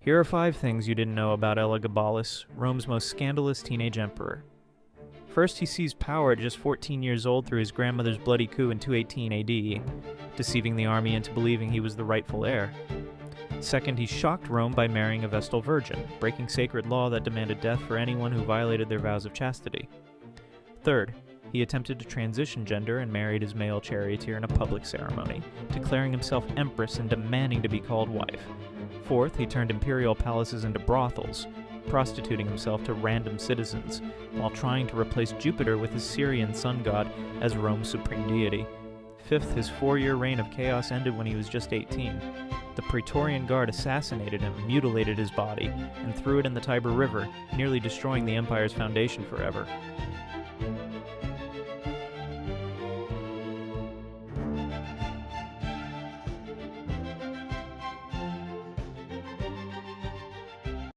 Here are 5 things you didn't know about Elagabalus, Rome's most scandalous teenage emperor. First, he seized power at just 14 years old through his grandmother's bloody coup in 218 AD, deceiving the army into believing he was the rightful heir. Second, he shocked Rome by marrying a Vestal virgin, breaking sacred law that demanded death for anyone who violated their vows of chastity. Third, he attempted to transition gender and married his male charioteer in a public ceremony, declaring himself empress and demanding to be called wife. Fourth, he turned imperial palaces into brothels, prostituting himself to random citizens, while trying to replace Jupiter with his Syrian sun god as Rome's supreme deity. Fifth, his 4-year reign of chaos ended when he was just 18. The Praetorian Guard assassinated him, mutilated his body, and threw it in the Tiber River, nearly destroying the empire's foundation forever.